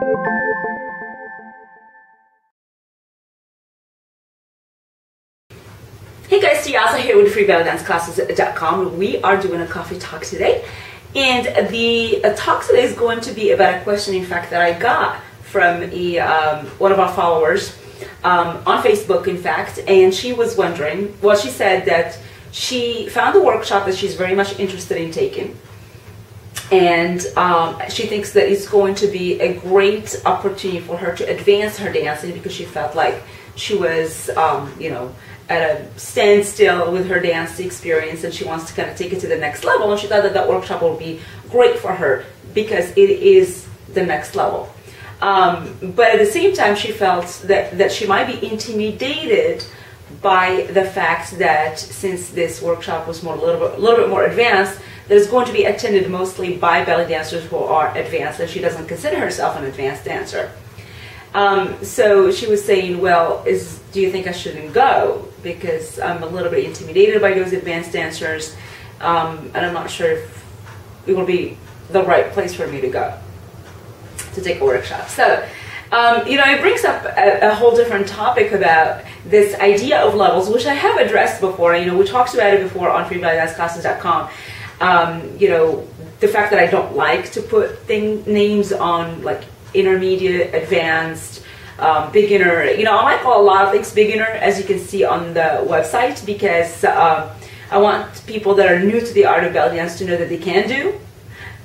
Hey guys, Tiasa here with FreeBalletDanceClasses.com. We are doing a coffee talk today, and the talk today is going to be about a question, in fact, that I got from one of our followers on Facebook, in fact, and she was wondering, well, she said that she found a workshop that she's very much interested in taking, and she thinks that it's going to be a great opportunity for her to advance her dancing, because she felt like she was, at a standstill with her dance experience, and she wants to kind of take it to the next level, and she thought that that workshop would be great for her because it is the next level. But at the same time, she felt that she might be intimidated by the fact that since this workshop was a little bit more advanced, that it's going to be attended mostly by belly dancers who are advanced, and she doesn't consider herself an advanced dancer. So she was saying, well, do you think I shouldn't go? Because I'm a little bit intimidated by those advanced dancers, and I'm not sure if it will be the right place for me to go to take a workshop. So, it brings up a whole different topic about this idea of levels, which I have addressed before. We talked about it before on FreeBalletDanceClasses.com. The fact that I don't like to put names on, like, intermediate, advanced, beginner. I might call a lot of things beginner, as you can see on the website, because I want people that are new to the art of belly dance to know that they can do.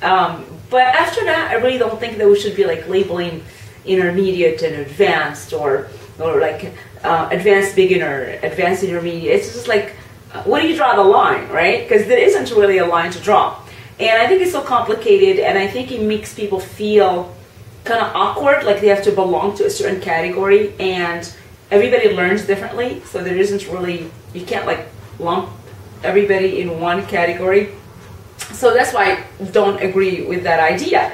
But after that, I really don't think that we should be like labeling intermediate and advanced, or like advanced beginner, advanced intermediate. It's just like, where do you draw the line, right? Because there isn't really a line to draw. And I think it's so complicated, and I think it makes people feel kind of awkward, like they have to belong to a certain category, and everybody learns differently, so there isn't really, you can't like lump everybody in one category. So that's why I don't agree with that idea.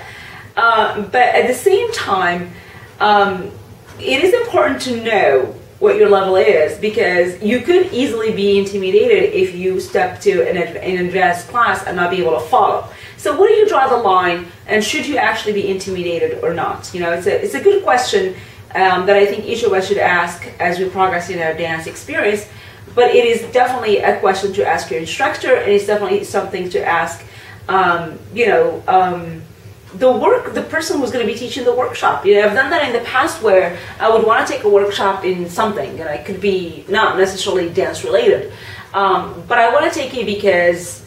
But at the same time, it is important to know what your level is, because you could easily be intimidated if you step to an advanced class and not be able to follow. So where do you draw the line, and should you actually be intimidated or not? It's a good question that I think each of us should ask as we progress in our dance experience, but it is definitely a question to ask your instructor, and it's definitely something to ask the person who's going to be teaching the workshop. I've done that in the past where I would want to take a workshop in something, and it could be not necessarily dance related, but I want to take it because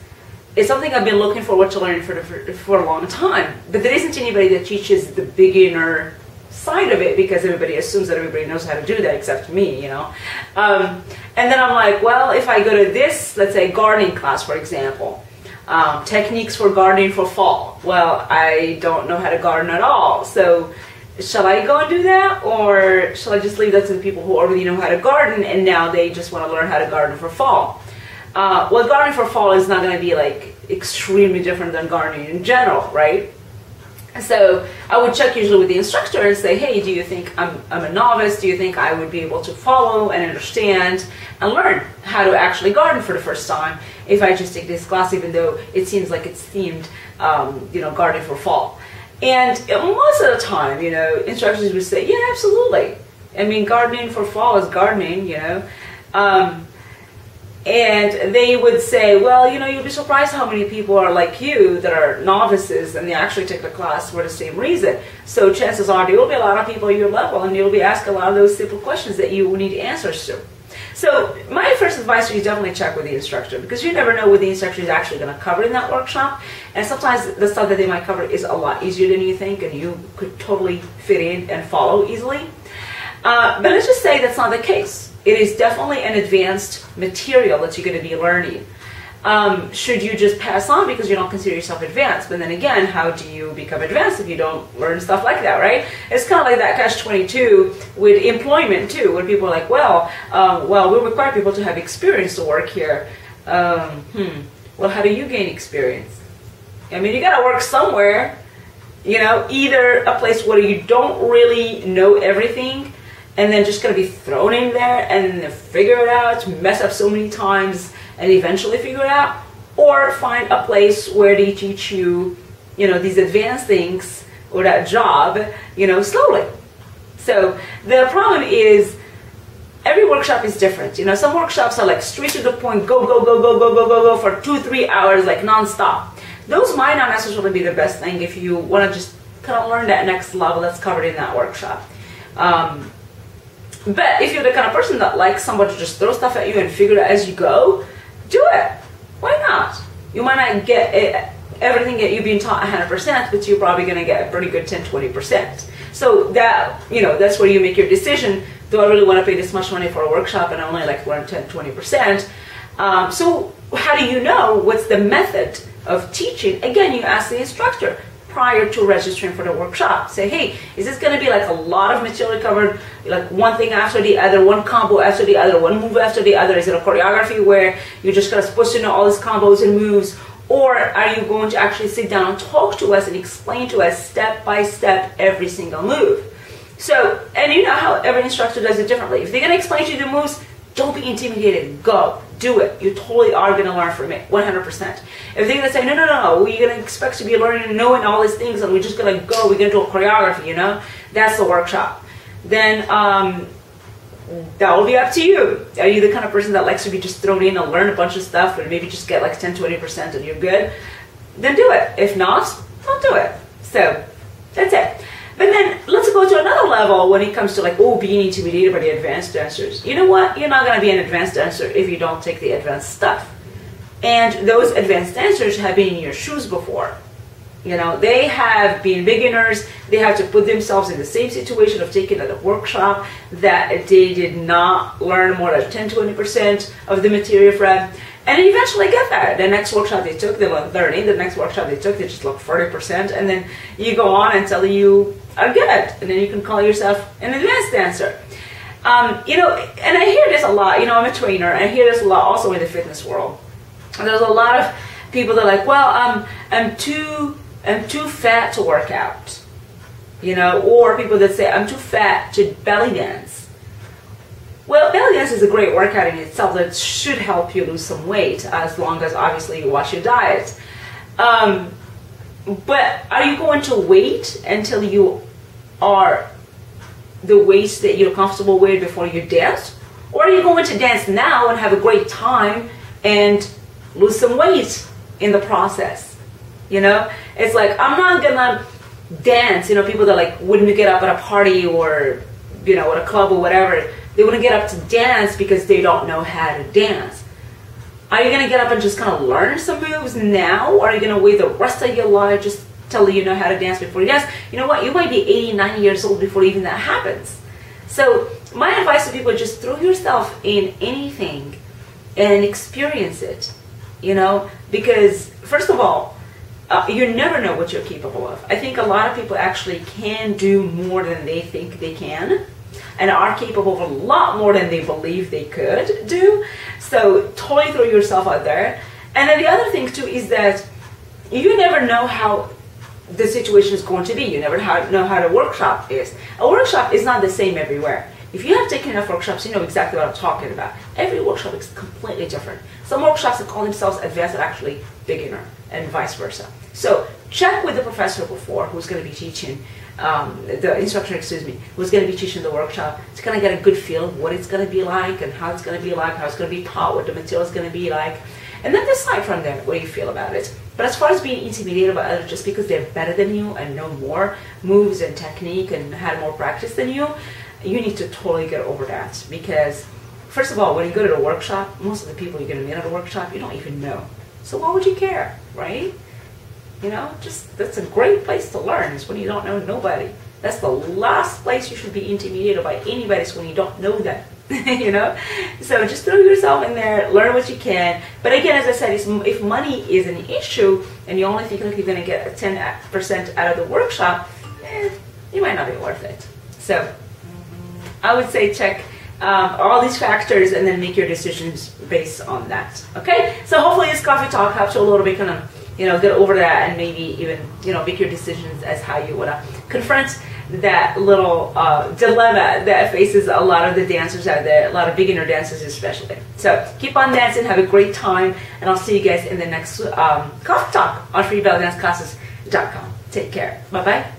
it's something I've been looking forward to learning for a long time. But there isn't anybody that teaches the beginner side of it, because everybody assumes that everybody knows how to do that except me, And then I'm like, well, if I go to this, let's say gardening class, for example, techniques for gardening for fall. Well, I don't know how to garden at all. So shall I go and do that, or shall I just leave that to the people who already know how to garden, and now they just want to learn how to garden for fall? Well, gardening for fall is not going to be like extremely different than gardening in general, right? So I would check usually with the instructor and say, hey, do you think I'm a novice? Do you think I would be able to follow and understand and learn how to actually garden for the first time if I just take this class, even though it seems like it's themed, gardening for fall? And most of the time, instructors would say, yeah, absolutely. I mean, gardening for fall is gardening, And they would say, well, you'll be surprised how many people are like you that are novices, and they actually take the class for the same reason. So chances are there will be a lot of people at your level, and you'll be asked a lot of those simple questions that you will need answers to. So my first advice is definitely check with the instructor, because you never know what the instructor is actually going to cover in that workshop. And sometimes the stuff that they might cover is a lot easier than you think, and you could totally fit in and follow easily. But let's just say that's not the case. It is definitely an advanced material that you're going to be learning. Should you just pass on because you don't consider yourself advanced? But then again, how do you become advanced if you don't learn stuff like that, right? It's kind of like that catch-22 with employment too, where people are like, well, we require people to have experience to work here. Well, how do you gain experience? I mean, you got to work somewhere, either a place where you don't really know everything, and then just going to be thrown in there and figure it out, mess up so many times, and eventually figure it out, or find a place where they teach you, these advanced things or that job, slowly. So the problem is every workshop is different. Some workshops are like straight to the point, go, go, go, go, go, go, go, go for 2-3 hours, like nonstop. Those might not necessarily be the best thing if you want to just kind of learn that next level that's covered in that workshop. But if you're the kind of person that likes somebody to just throw stuff at you and figure it as you go, do it. Why not? You might not get everything that you've been taught 100%, but you're probably going to get a pretty good 10-20%. So that, that's where you make your decision. Do I really want to pay this much money for a workshop and I only like learn 10-20%? So how do you know what's the method of teaching? Again, you ask the instructor prior to registering for the workshop. Say, hey, is this going to be like a lot of material covered, like one thing after the other, one combo after the other, one move after the other? Is it a choreography where you're just kind of supposed to know all these combos and moves? Or are you going to actually sit down and talk to us and explain to us step by step every single move? So, and you know how every instructor does it differently. If they're going to explain to you the moves, don't be intimidated. Go. Do it. You totally are going to learn from it, 100%. If they're going to say, no, we're going to expect to be learning and knowing all these things and we're just going to go, we're going to do a choreography, that's the workshop. Then that will be up to you. Are you the kind of person that likes to be just thrown in and learn a bunch of stuff and maybe just get like 10-20% and you're good? Then do it. If not, don't do it. So that's it. But then let's go to another level when it comes to like, being intimidated by the advanced dancers. You know what? You're not going to be an advanced dancer if you don't take the advanced stuff. And those advanced dancers have been in your shoes before. They have been beginners. They have to put themselves in the same situation of taking a workshop that they did not learn more than 10-20% of the material from. And eventually get there. The next workshop they took, they were learning. The next workshop they took, they just looked 40%. And then you go on until you are good. And then you can call yourself an advanced dancer. And I hear this a lot. I'm a trainer. I hear this a lot also in the fitness world. And there's a lot of people that are like, well, I'm too fat to work out. Or people that say, I'm too fat to belly dance. Well, belly dance is a great workout in itself that should help you lose some weight as long as obviously you watch your diet. But are you going to wait until you are the weight that you're comfortable with before you dance? Or are you going to dance now and have a great time and lose some weight in the process? It's like, I'm not gonna dance. People that like wouldn't get up at a party or, at a club or whatever. They wouldn't get up to dance because they don't know how to dance. Are you going to get up and just kind of learn some moves now? Or are you going to wait the rest of your life just till you know how to dance before you dance? You know what? You might be 80, 90 years old before even that happens. So my advice to people is just throw yourself in anything and experience it. Because first of all, you never know what you're capable of. I think a lot of people actually can do more than they think they can. And are capable of a lot more than they believe they could do. So totally throw yourself out there. And then the other thing too is that you never know how the situation is going to be. You never know how the workshop is. A workshop is not the same everywhere. If you have taken enough workshops, you know exactly what I'm talking about. Every workshop is completely different. Some workshops that call themselves advanced are actually beginner and vice versa. So check with the professor before who's going to be teaching the instructor, who's going to be teaching the workshop to kind of get a good feel of what it's going to be like and how it's going to be like, how it's going to be taught, what the material is going to be like, and then decide from there what you feel about it. But as far as being intimidated by others just because they're better than you and know more moves and technique and had more practice than you need to totally get over that. Because first of all, when you go to the workshop, most of the people you're going to meet at a workshop you don't even know. So why would you care, right? That's a great place to learn is when you don't know nobody. That's the last place you should be intimidated by anybody is when you don't know them. So just throw yourself in there, learn what you can. But again, as I said, if money is an issue and you only think like you're going to get 10% out of the workshop, it might not be worth it. So I would say check all these factors and then make your decisions based on that. Okay? So hopefully this coffee talk helps you a little bit kind of get over that and maybe even, make your decisions as how you want to confront that little dilemma that faces a lot of the dancers out there, a lot of beginner dancers especially. So keep on dancing, have a great time, and I'll see you guys in the next coffee talk on freebellydanceclasses.com. Take care. Bye-bye.